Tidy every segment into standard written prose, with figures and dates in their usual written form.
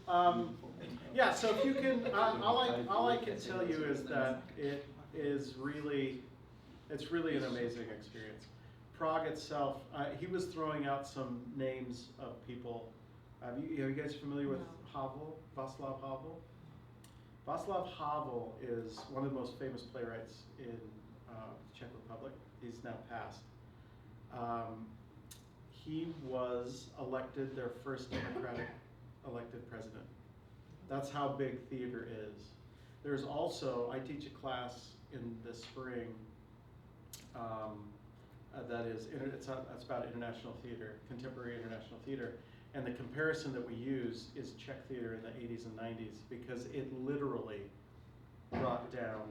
Yeah, so if you can, all I can tell you is that it's really an amazing experience. Prague itself, he was throwing out some names of people. Are you guys familiar with Havel, Václav Havel? Václav Havel is one of the most famous playwrights in the Czech Republic. He's now passed. He was elected their first democratic elected president. That's how big theater is. There's also, I teach a class in the spring it's about international theater, contemporary international theater. And the comparison that we use is Czech theater in the 80s and 90s because it literally brought down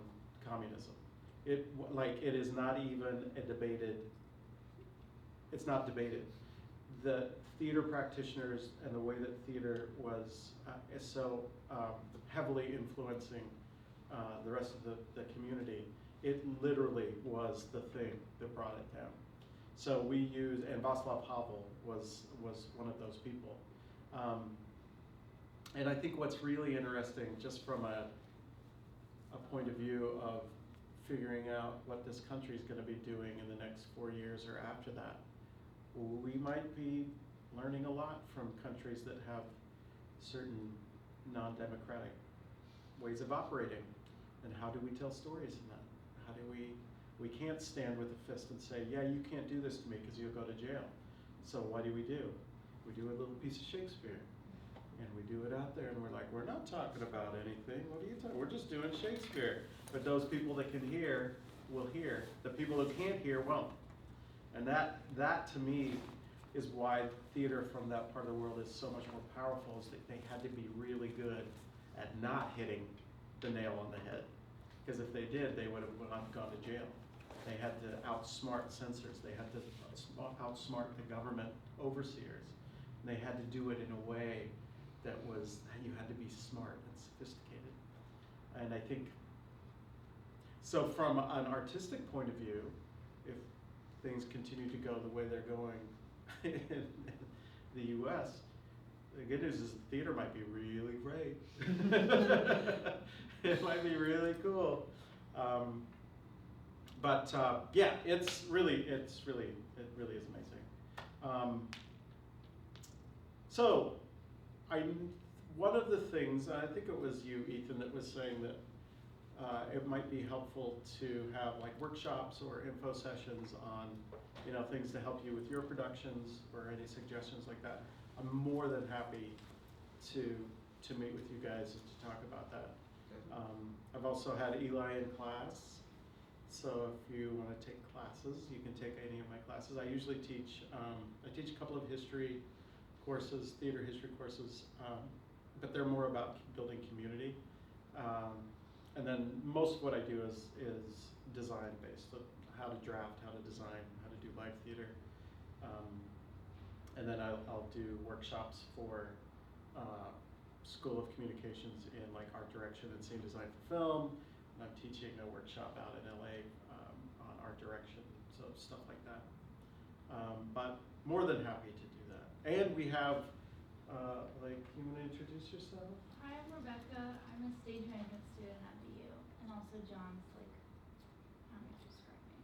communism. It is not even it's not debated. The theater practitioners and the way that theater was is so heavily influencing the rest of the community, it literally was the thing that brought it down. So we use, and Václav Havel was one of those people. And I think what's really interesting, just from a point of view of figuring out what this country is going to be doing in the next 4 years or after that, we might be learning a lot from countries that have certain non-democratic ways of operating. And how do we tell stories in that? How do we can't stand with a fist and say, yeah, you can't do this to me because you'll go to jail. So what do? We do a little piece of Shakespeare. And we do it out there and we're like, we're not talking about anything. What are you talking? We're just doing Shakespeare. But those people that can hear will hear. The people who can't hear won't. And that to me is why theater from that part of the world is so much more powerful, is that they had to be really good at not hitting the nail on the head. Because if they did, they would have not gone to jail. They had to outsmart censors. They had to outsmart the government overseers. And they had to do it in a way that you had to be smart and sophisticated. And I think, so from an artistic point of view, if things continue to go the way they're going in the US, the good news is the theater might be really great. It might be really cool. But yeah, it really is amazing. So, one of the things, I think it was you, Ethan, that was saying that it might be helpful to have like workshops or info sessions on, things to help you with your productions or any suggestions like that. I'm more than happy to meet with you guys and to talk about that. I've also had Eli in class, so if you want to take classes, you can take any of my classes. I usually teach, I teach a couple of history courses, theater history courses, but they're more about building community. And then most of what I do is design based, so how to draft, how to design, how to do live theater. And then I'll do workshops for School of Communications in like art direction and scene design for film. And I'm teaching a workshop out in LA on art direction, so stuff like that. But more than happy to do that. And we have, you want to introduce yourself? Hi, I'm Rebecca. I'm a stage management student at BU, and also John's I don't know if you describe me.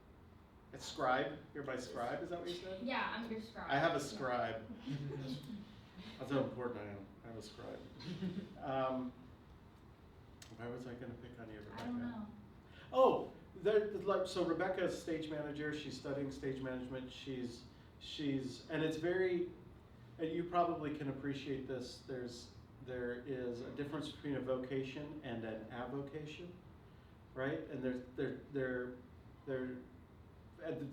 It's scribe. You're my scribe. Is that what you said? Yeah, I'm your scribe. I have a scribe. That's how important I am. I have a scribe. Why was I going to pick on you, Rebecca? I don't know. Oh, so Rebecca's stage manager. She's studying stage management. She's and it's very, and you probably can appreciate this. There is a difference between a vocation and an avocation, right? And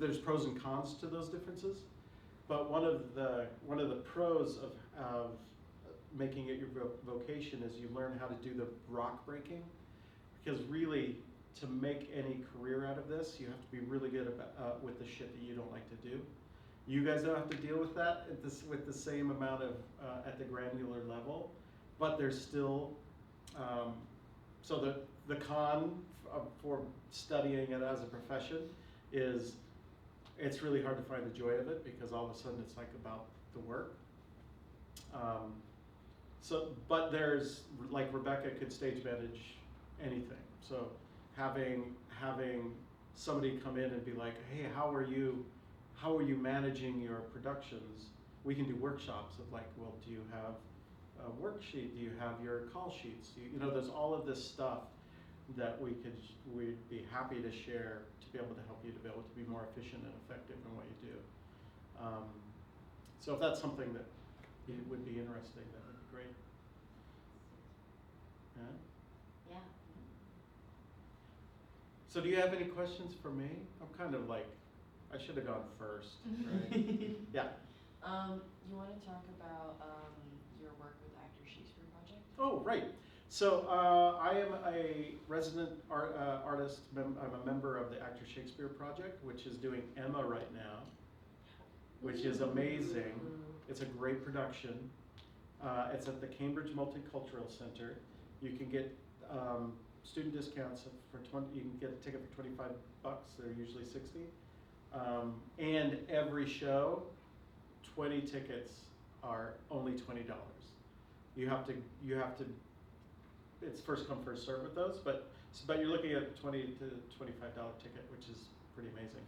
there's pros and cons to those differences. But one of the pros of making it your vocation is you learn how to do the rock breaking, because really to make any career out of this, you have to be really good with the shit that you don't like to do. You guys don't have to deal with that with the same amount of at the granular level, but there's still so the con for studying it as a profession is it's really hard to find the joy of it, because all of a sudden it's like about the work. So, but there's, like Rebecca could stage manage anything. So having somebody come in and be like, hey, how are you managing your productions? We can do workshops of like, well, do you have a worksheet? Do you have your call sheets? You know, there's all of this stuff that we'd be happy to share to be able to help you to be able to be more efficient and effective in what you do. So if that's something that would be interesting, that would be great. Yeah? Yeah. So do you have any questions for me? I'm kind of like, I should have gone first, right? Yeah. You want to talk about your work with Actor Shakespeare Project? Oh, right. So I am a resident artist. I'm a member of the Actor Shakespeare Project, which is doing Emma right now, which is amazing. It's a great production. It's at the Cambridge Multicultural Center. You can get student discounts for you can get a ticket for $25. They're usually $60. And every show, 20 tickets are only $20. You have to. It's first come first serve with those, but you're looking at a $20 to $25 ticket, which is pretty amazing.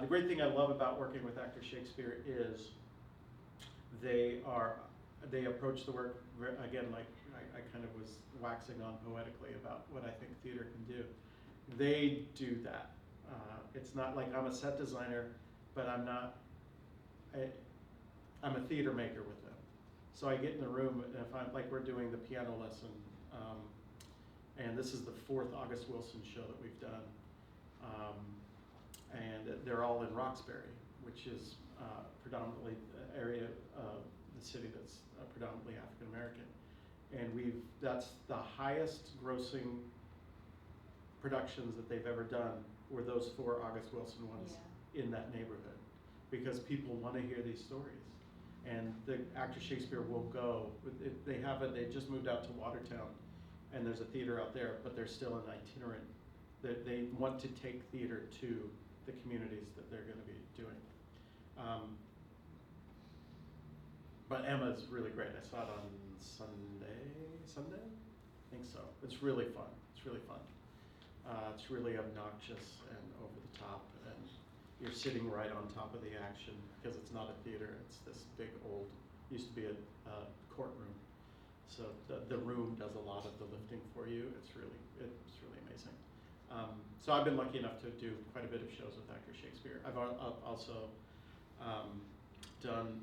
The great thing I love about working with Actor Shakespeare is they approach the work again, like I kind of was waxing on poetically about what I think theater can do. They do that. It's not like I'm a set designer, but I'm not. I'm a theater maker with them. So I get in the room, and if I'm like we're doing the piano lesson, and this is the 4th August Wilson show that we've done, and they're all in Roxbury, which is predominantly the area of the city that's predominantly African American, and that's the highest grossing productions that they've ever done were those 4 August Wilson ones in that neighborhood, because people want to hear these stories. And the Actor Shakespeare will go. They just moved out to Watertown, and there's a theater out there, but they're still an itinerant. They want to take theater to the communities that they're going to be doing. But Emma's really great. I saw it on Sunday? I think so. It's really fun. It's really fun. It's really obnoxious and over the top, and you're sitting right on top of the action because it's not a theater. It's this big old, used to be a courtroom. So the room does a lot of the lifting for you. It's really amazing. So I've been lucky enough to do quite a bit of shows with Actor Shakespeare. I've also done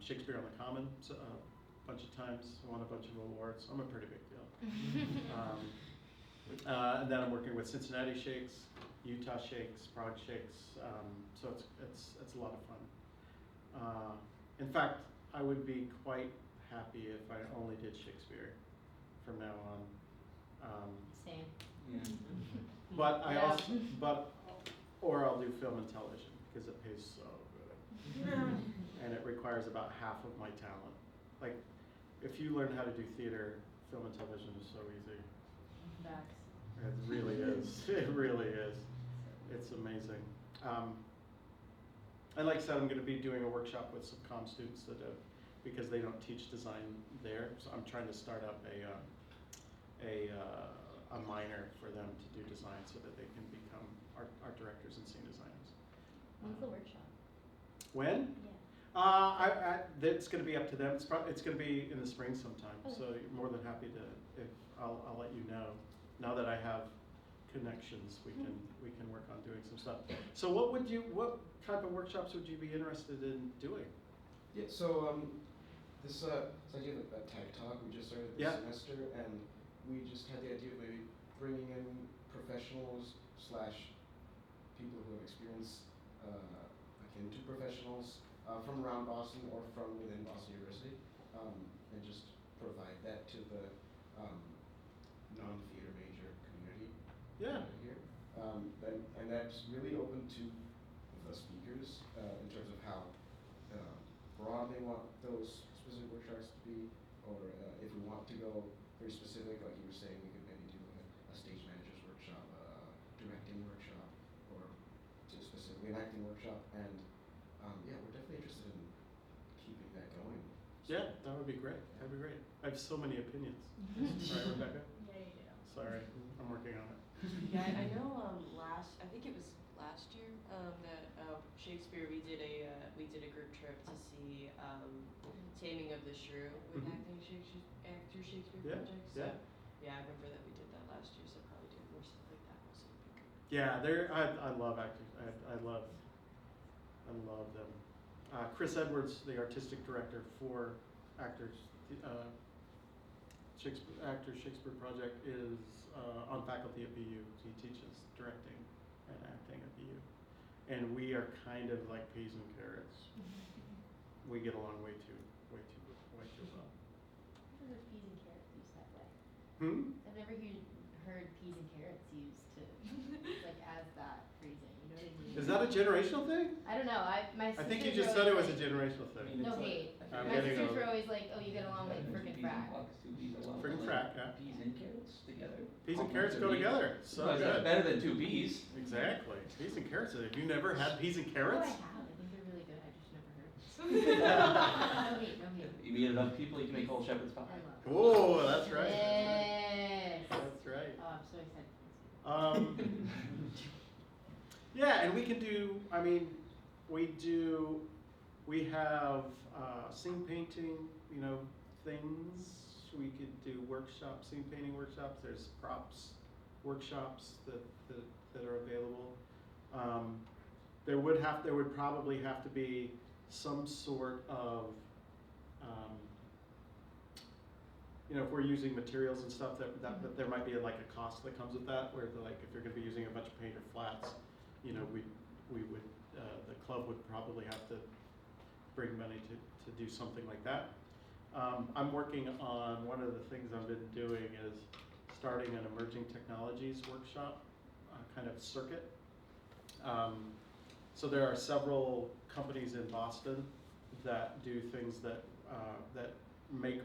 Shakespeare on the Common a bunch of times. Won a bunch of awards. I'm a pretty big deal. And then I'm working with Cincinnati Shakes, Utah Shakes, Prague Shakes. So it's a lot of fun. In fact, I would be quite happy if I only did Shakespeare from now on. Same. Yeah. But I Yeah. also, or I'll do film and television because it pays so good, and it requires about half of my talent. Like, if you learn how to do theater, film and television is so easy. Facts. It really is. It really is. It's amazing. And like I said, I'm going to be doing a workshop with some comm students because they don't teach design there. So I'm trying to start up a minor for them to do design so that they can become art directors and scene designers. When's the workshop? When? Yeah. It's going to be up to them. It's going to be in the spring sometime. Okay. So you're more than happy to. I'll let you know. Now that I have connections, we can work on doing some stuff. So what type of workshops would you be interested in doing? Yeah, so this idea of a tech talk we just started this semester, and we just had the idea of maybe bringing in professionals / people who have experience akin to professionals from around Boston or from within Boston University, and just provide that to the non-theater major community Yeah. here. And that's really open to the speakers in terms of how broad they want those specific workshops to be, or if we want to go very specific, like you were saying, we could maybe do a stage manager's workshop, directing workshop, or just specifically an acting workshop. And yeah, we're definitely interested in keeping that going. So, Yeah, that would be great. That'd be great. I have so many opinions. Right, Rebecca? Yeah, you do. Sorry, I'm working on it. Yeah, I know. I think it was last year. That Shakespeare we did a group trip to see Taming of the Shrew with Mhm. Actor Shakespeare Yeah, Project. So, yeah. yeah, I remember that we did that last year. So probably doing more stuff like that also would be good. Yeah, I love actors. I love them. Chris Edwards, the artistic director for Actors Shakespeare Project, is on faculty at BU. He teaches directing and acting at BU, and we are kind of like peas and carrots. We get along way too well. I've never heard peas and carrots used that way. I've never heard peas and carrots used to like as that phrasing. You know what I mean? Is that a generational thing? I don't know. My I think you sisters just were said it was always a generational thing. No hate. I'm My getting sisters over were it. always like, "Oh, you get along like frickin' frack." Friggin' frack, yeah. Peas and carrots together. Peas and carrots go together. So Well, good. better than two peas. Exactly. Peas and carrots. Have you never had peas and Oh, I carrots? have. I think they're really good. I just never heard. No hate. You meet enough people, you can make whole shepherd's pie. I love. Oh, that's right. Yes. That's right. Oh, I'm so excited. Yeah, and we can do, I mean, we have scene painting, things. We could do workshops, scene painting workshops. There's props workshops that are available. There would probably have to be some sort of, if we're using materials and stuff, that there might be like a cost that comes with that, where if you're gonna be using a bunch of paint or flats, we would, the club would probably have to bring money to do something like that. I'm working on, one of the things I've been doing is starting an emerging technologies workshop, kind of circuit. So there are several companies in Boston that do things that make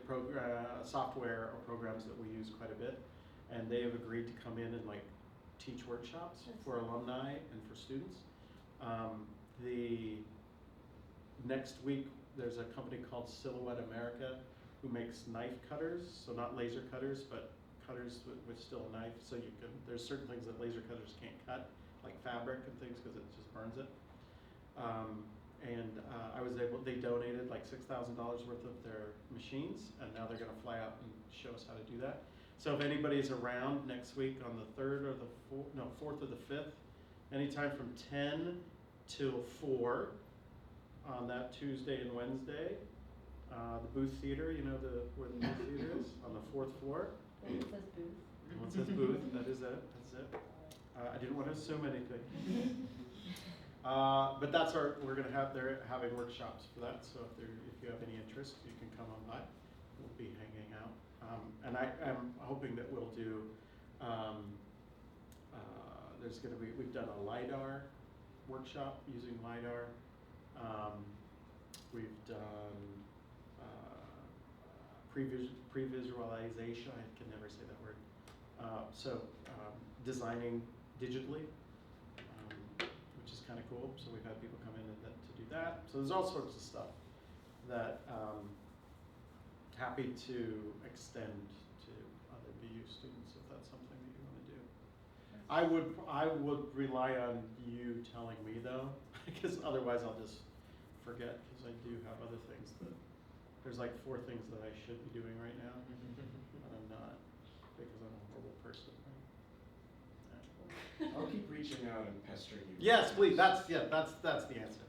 software or programs that we use quite a bit, and they have agreed to come in and teach workshops for alumni and for students. The next week there's a company called Silhouette America who makes knife cutters, so not laser cutters, but cutters with still a knife. So there's certain things that laser cutters can't cut, like fabric and things, because it just burns it. They donated like $6,000 worth of their machines, and now they're gonna fly out and show us how to do that. So if anybody's around next week on the 3rd or the 4th or the 5th, anytime from 10 till 4 on that Tuesday and Wednesday, the Booth Theater, where the Booth Theater is, on the 4th floor. It says booth. It says Booth, that is it, that's it. I didn't want to assume anything. But they're having workshops for that, so if you have any interest, you can come on by. We'll be hanging out. And I'm hoping that we'll do, we've done a LiDAR workshop using LiDAR. We've done pre-visualization, I can never say that word. Designing digitally, which is kind of cool. So we've had people come in to do that. So there's all sorts of stuff that happy to extend to other BU students if that's something that you want to do. I would rely on you telling me though, because otherwise I'll just forget, because I do have other things there's like 4 things that I should be doing right now, but I'm not, because I'm a horrible person. Right? I'll keep reaching out and pestering you. Yes, please. That's the answer. That's the answer.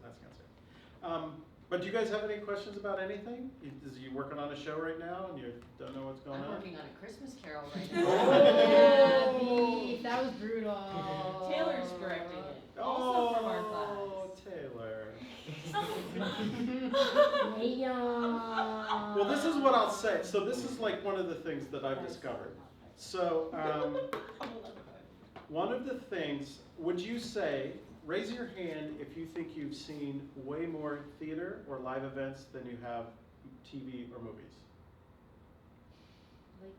But do you guys have any questions about anything? Is you working on a show right now and you don't know what's going I'm on? working on a Christmas Carol right Oh. now. Yeah, beef. That was brutal. Taylor's directing it, also from our class. Taylor. Yeah. Well, this is what I'll say. So this is like one of the things that I've discovered. So one of the things, would you say, raise your hand if you think you've seen way more theater or live events than you have TV or movies? Like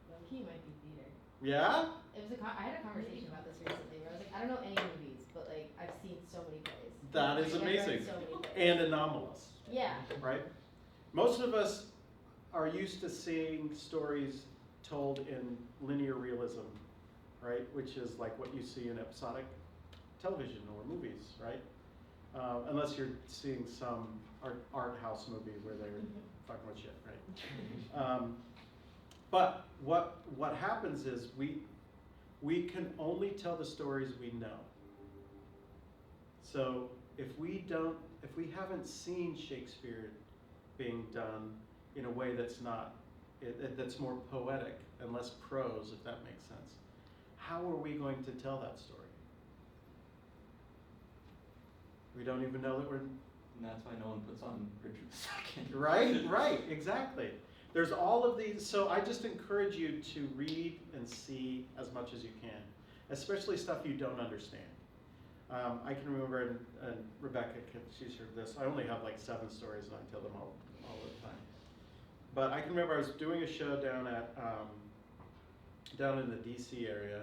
low-key might be theater. Yeah? It was I had a conversation about this recently where I was like, I don't know any movies, but like I've seen so many plays. That is I've read amazing. so many plays. And anomalous, Yeah. right? Most of us are used to seeing stories told in linear realism, right? Which is like what you see in episodic television or movies, right? Unless you're seeing some art house movie where they're fucking with shit, right? But what happens is we can only tell the stories we know. So if we haven't seen Shakespeare being done in a way that's not, that's more poetic and less prose, if that makes sense, how are we going to tell that story? We don't even know that we're... And that's why no one puts on Richard II. Right, exactly. There's all of these, so I just encourage you to read and see as much as you can, especially stuff you don't understand. I can remember, and Rebecca, she's heard this, I only have like 7 stories and I tell them all the time. But I can remember I was doing a show down at, down in the DC area,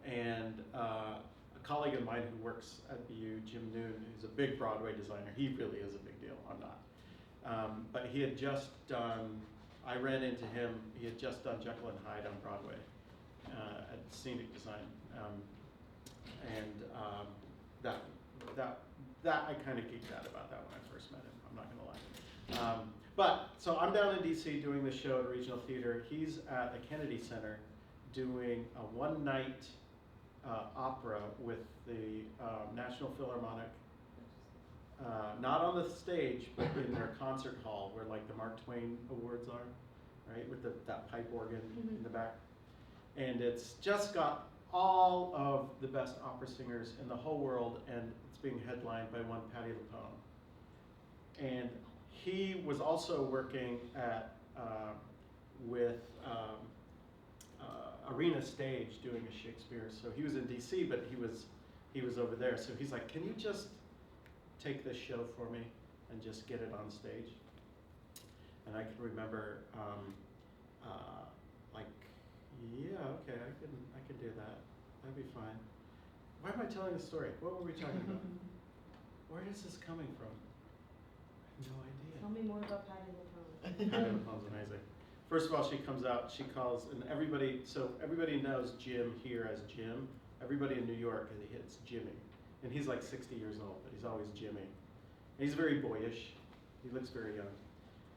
and a colleague of mine who works at BU, Jim Noon, who's a big Broadway designer, he really is a big deal, I'm not. But he had just done, I ran into him, he had just done Jekyll and Hyde on Broadway at Scenic Design. That I kind of geeked out about that when I first met him, I'm not gonna lie. But, so I'm down in DC doing the show at Regional Theater. He's at the Kennedy Center doing a one-night opera with the National Philharmonic, not on the stage, but in their concert hall where like the Mark Twain Awards are, right, with that pipe organ in the back. And it's just got all of the best opera singers in the whole world, and it's being headlined by one Patti LuPone. And he was also working at with Arena Stage doing a Shakespeare. So he was in DC, but he was over there. So he's like, can you just take this show for me and just get it on stage? And I can remember like, yeah, okay, I can do that. That'd be fine. Why am I telling the story? What were we talking about? Where is this coming from? I have no idea. Tell me more about Patti LuPone. Patti LuPone's amazing. First of all, she comes out, she calls, and everybody knows Jim here as Jim. Everybody in New York, it's Jimmy. And he's like 60 years old, but he's always Jimmy. And he's very boyish. He looks very young.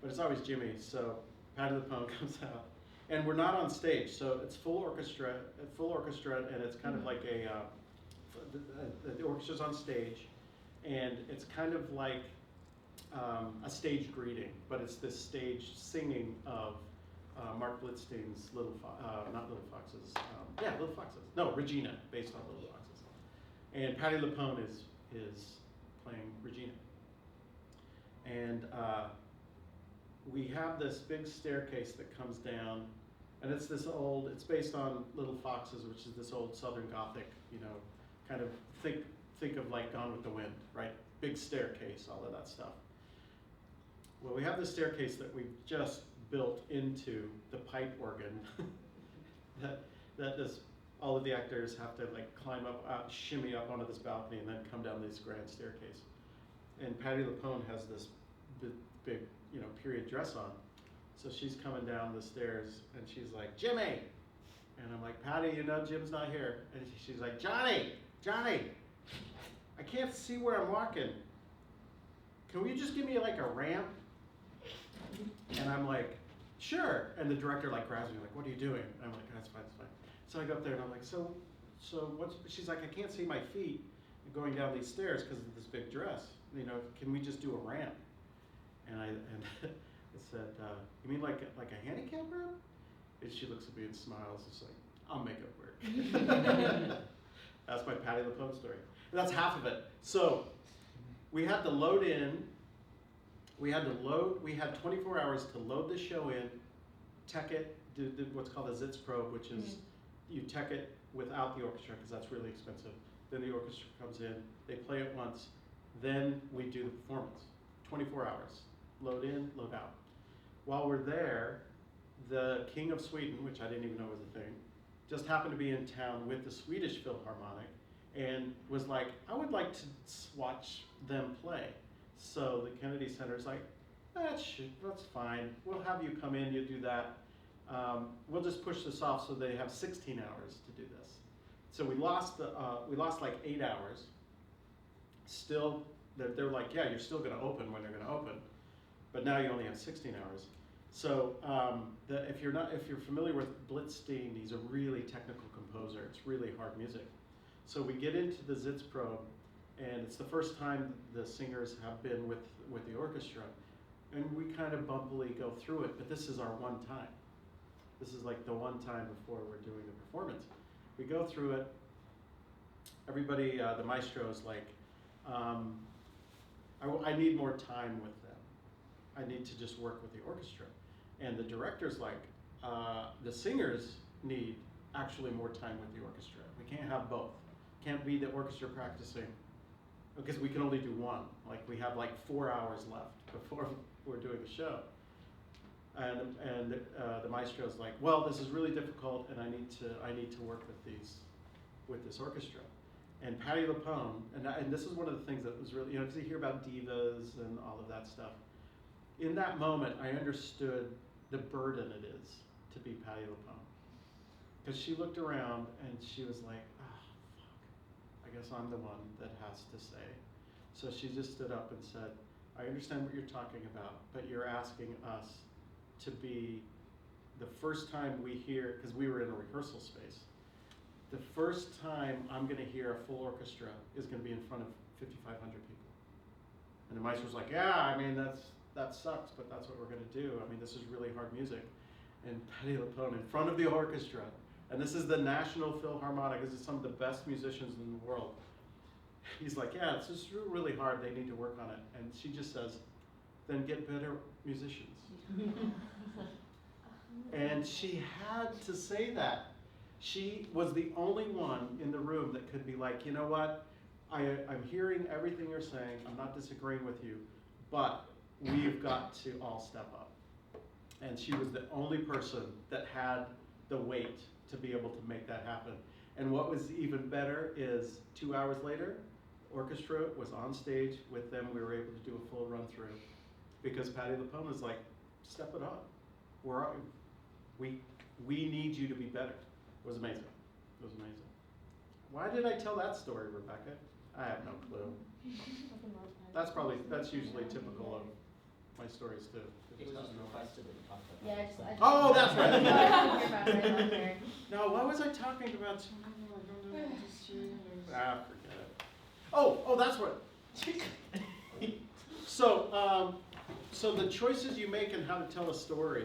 But it's always Jimmy, so Patti LuPone comes out. And we're not on stage, so it's full orchestra, and it's kind of like the orchestra's on stage, and it's kind of like a stage greeting, but it's this stage singing of Mark Blitzstein's Little Foxes. No, Regina, based on Little Foxes. And Patti LuPone is playing Regina. And we have this big staircase that comes down, and it's based on Little Foxes, which is this old Southern Gothic, kind of think of like Gone with the Wind, right? Big staircase, all of that stuff. Well, we have this staircase that we've just built into the pipe organ that does, all of the actors have to like climb up, shimmy up onto this balcony and then come down this grand staircase. And Patti LuPone has this big, period dress on. So she's coming down the stairs and she's like, Jimmy! And I'm like, Patti, Jim's not here. And she's like, Johnny, I can't see where I'm walking. Can we just give me like a ramp? And I'm like, sure. And the director like grabs me like, what are you doing? And I'm like, that's fine. So I go up there and I'm like, so what's, she's like, I can't see my feet going down these stairs because of this big dress. Can we just do a ramp? And I said, you mean like a handicap ramp? And she looks at me and smiles. It's like, I'll make it work. That's my Patti LuPone story. And that's half of it. So we had to load in. We had 24 hours to load the show in, tech it, do what's called a Zitz probe, which is you tech it without the orchestra because that's really expensive. Then the orchestra comes in, they play it once, then we do the performance. 24 hours, load in, load out. While we're there, the King of Sweden, which I didn't even know was a thing, just happened to be in town with the Swedish Philharmonic and was like, I would like to watch them play. So the Kennedy Center is like, That's fine. We'll have you come in, you do that. We'll just push this off so they have 16 hours to do this. So we lost like 8 hours. Still, they're like, yeah, you're still going to open when they're going to open, but now you only have 16 hours. So if you're familiar with Blitzstein, he's a really technical composer. It's really hard music. So we get into the Sitzprobe, and it's the first time the singers have been with the orchestra, and we kind of bumpily go through it. But this is our one time. This is like the one time before we're doing the performance. We go through it. Everybody, the maestro's like, I need more time with them. I need to just work with the orchestra. And the director's like, the singers need actually more time with the orchestra. We can't have both. Can't be the orchestra practicing, because we can only do one. Like we have like 4 hours left before we're doing the show. And the maestro's like, well, this is really difficult, and I need to work with this orchestra. And Patti LuPone, and this is one of the things that was really, because you hear about divas and all of that stuff. In that moment, I understood the burden it is to be Patti LuPone, because she looked around and she was like, fuck, I guess I'm the one that has to say. So she just stood up and said, I understand what you're talking about, but you're asking us to be, the first time we hear, because we were in a rehearsal space, the first time I'm going to hear a full orchestra is going to be in front of 5,500 people. And the maestro's like, yeah, I mean, that sucks, but that's what we're going to do. I mean, this is really hard music. And Patti LuPone in front of the orchestra, and this is the National Philharmonic, this is some of the best musicians in the world. He's like, yeah, it's just really hard, they need to work on it. And she just says, then get better musicians. And she had to say that. She was the only one in the room that could be like, you know what, I'm hearing everything you're saying, I'm not disagreeing with you, but we've got to all step up. And she was the only person that had the weight to be able to make that happen. And what was even better is 2 hours later, orchestra was on stage with them. We were able to do a full run through because Patti LuPone was like, step it up. We need you to be better. It was amazing. It was amazing. Why did I tell that story, Rebecca? I have no clue. That's usually typical of my stories too. It was just requested that you talk about Yeah, that. Oh, that's right. Hear about it right on there. No, what was I talking about? Forget it. Oh, that's what. So the choices you make in how to tell a story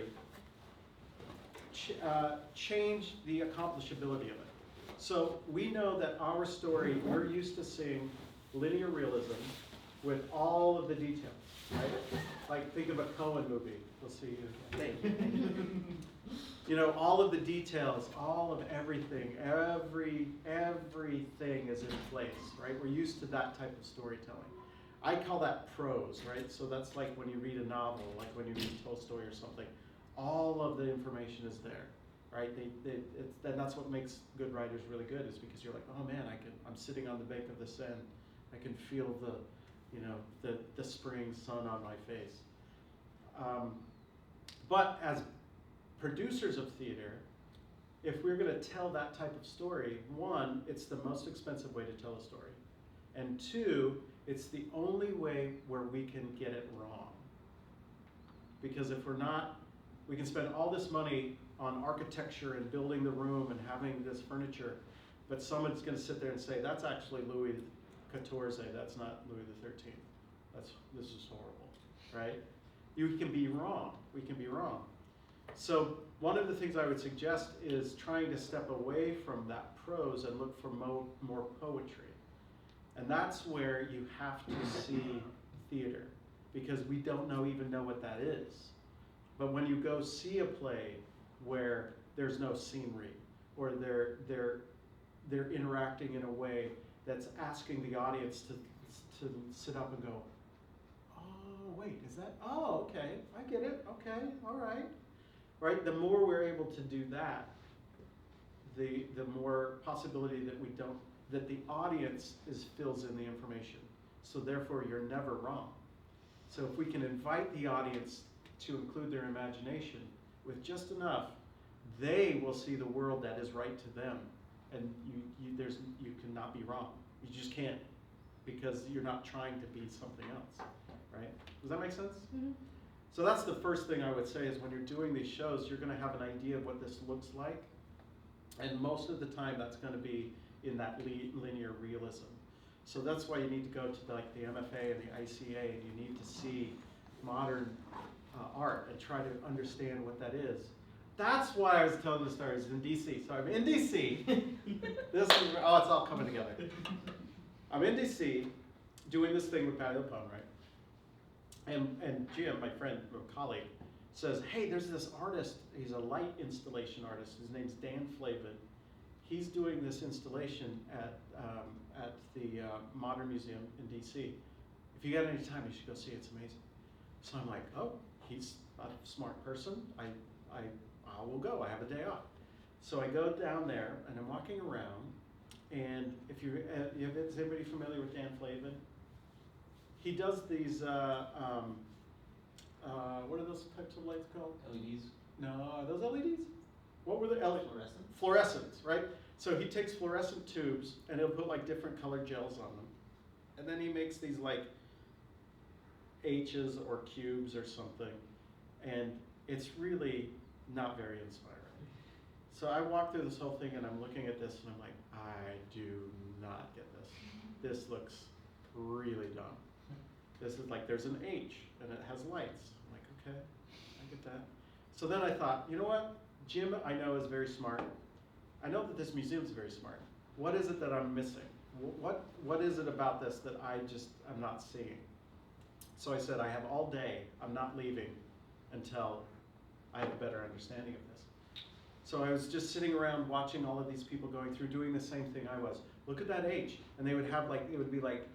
change the accomplishability of it. So we know that our story, we're used to seeing linear realism with all of the details, right? Like think of a Coen movie. We'll see you. You know, all of the details, all of everything, everything is in place, right? We're used to that type of storytelling. I call that prose, right? So that's like when you read a novel, like when you read Tolstoy or something. All of the information is there, right? And that's what makes good writers really good, is because you're like, oh man, I'm sitting on the bank of the Seine. I can feel the spring sun on my face. But as producers of theater, if we're going to tell that type of story, one, it's the most expensive way to tell a story. And two, it's the only way where we can get it wrong. Because if we're not, we can spend all this money on architecture and building the room and having this furniture, but someone's going to sit there and say, that's actually Louis XIV, that's not Louis XIII. This is horrible, right? You can be wrong. We can be wrong. So one of the things I would suggest is trying to step away from that prose and look for more poetry. And that's where you have to see theater, because we don't even know what that is. But when you go see a play where there's no scenery, or they're interacting in a way that's asking the audience to sit up and go, oh, wait, is that, oh, okay, I get it, okay, all right. Right, the more we're able to do that, the more possibility that the audience fills in the information. So therefore, you're never wrong. So if we can invite the audience to include their imagination with just enough, they will see the world that is right to them. And you cannot be wrong. You just can't, because you're not trying to be something else, right? Does that make sense? Mm-hmm. So that's the first thing I would say is when you're doing these shows, you're gonna have an idea of what this looks like. And most of the time that's gonna be in that linear realism. So that's why you need to go to like the MFA and the ICA, and you need to see modern art and try to understand what that is. That's why I was telling the stories in DC. So I'm in DC. This is, oh, it's all coming together. I'm in DC doing this thing with Patty LaPone, right? And Jim, my friend or colleague, says, hey, there's this artist. He's a light installation artist. His name's Dan Flavin. He's doing this installation at the Modern Museum in DC. If you got any time, you should go see it. It's amazing. So I'm like, oh, he's a smart person. I will go. I have a day off. So I go down there and I'm walking around. And if is anybody familiar with Dan Flavin? He does these. What are those types of lights called? LEDs. No, are those LEDs? What were the LEDs? Fluorescent. Fluorescents, right? So he takes fluorescent tubes and he'll put like different colored gels on them. And then he makes these like H's or cubes or something. And it's really not very inspiring. So I walk through this whole thing and I'm looking at this and I'm like, I do not get this. This looks really dumb. This is like, there's an H and it has lights. I'm like, okay, I get that. So then I thought, you know what? Jim, I know, is very smart. I know that this museum's very smart. What is it that I'm missing? What is it about this that I'm not seeing? So I said, I have all day. I'm not leaving until I have a better understanding of this. So I was just sitting around watching all of these people going through, doing the same thing I was. Look at that H. And they would have like, it would be like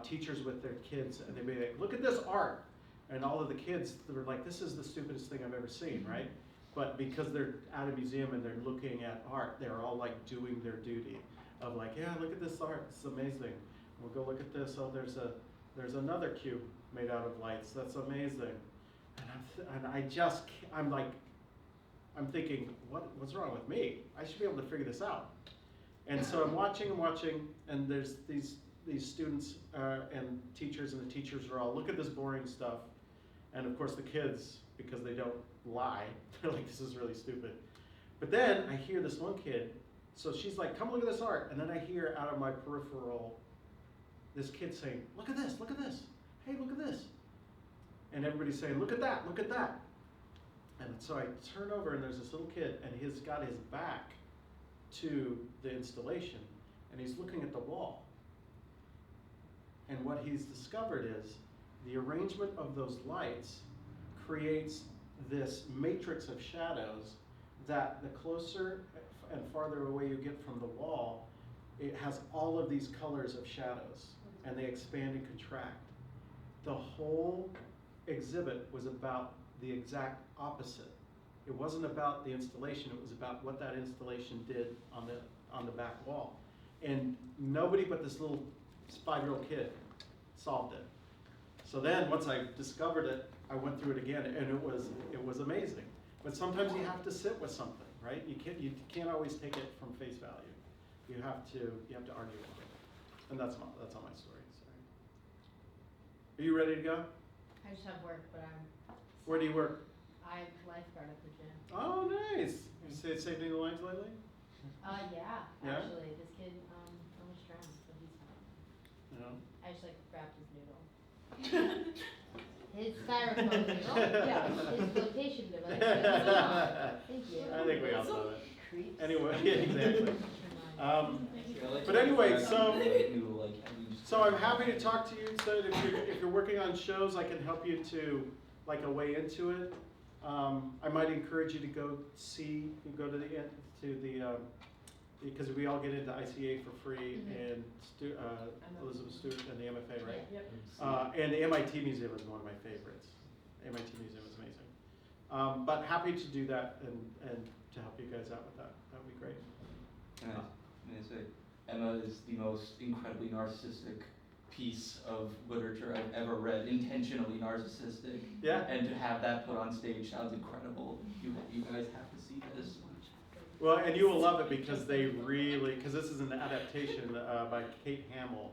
teachers with their kids, and they'd be like, look at this art. And all of the kids, they were like, this is the stupidest thing I've ever seen, right? But because they're at a museum and they're looking at art, they're all like doing their duty of like, yeah, look at this art, it's amazing. We'll go look at this, oh, there's another cube made out of lights, that's amazing. And I'm thinking, what's wrong with me? I should be able to figure this out. And so I'm watching, and there's these students and teachers, and the teachers are all, look at this boring stuff. And of course the kids, because they don't lie, they're like, this is really stupid. But then I hear this one kid, so she's like, come look at this art. And then I hear out of my peripheral, this kid saying, look at this, hey, look at this. And everybody's saying, look at that. And so I turn over and there's this little kid and he's got his back to the installation and he's looking at the wall. And what he's discovered is the arrangement of those lights creates this matrix of shadows that the closer and farther away you get from the wall, it has all of these colors of shadows and they expand and contract. The whole exhibit was about the exact opposite. It wasn't about the installation, it was about what that installation did on the back wall. And nobody but this little 5-year-old kid solved it. So then once I discovered it, I went through it again and it was amazing. But sometimes you have to sit with something, right? You can't always take it from face value. You have to argue with it. And that's all my story. Sorry. Are you ready to go? I just have work, but I'm. Where do you work? I lifeguard at the gym. Oh, nice. You saved any lives lately? Yeah, Yeah? actually, this kid almost drowned, but he's fine. No. I just grabbed his noodle. His styrofoam noodle. Yeah, his flotation device. Thank you. I think we all know that. Creeps. Anyway, yeah, exactly. But But anyway, so I'm happy to talk to you. So if you're working on shows, I can help you to like a way into it. I might encourage you to go to the because we all get into ICA for free, and Elizabeth Stewart and the MFA, right? Yep. And the MIT Museum is one of my favorites. The MIT Museum is amazing. But happy to do that and to help you guys out with that. That would be great. Can I say, Emma is the most incredibly narcissistic piece of literature I've ever read, intentionally narcissistic. Yeah. And to have that put on stage sounds incredible. You guys have to see this. Well, and you will love it because they really, because this is an adaptation by Kate Hamill,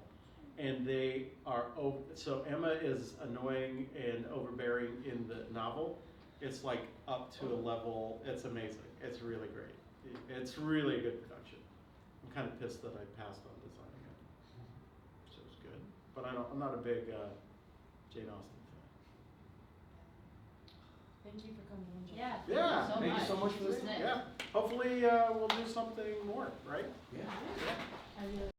and they are, so Emma is annoying and overbearing in the novel. It's like up to a level, it's amazing. It's really great. It's really a good production. I'm kind of pissed that I passed on designing it. So it's good. But I'm not a big Jane Austen fan. Thank you for coming in, Jon. Yeah. Yeah, Thank you so much for listening. Yeah, hopefully we'll do something more, right? Yeah. Yeah. I really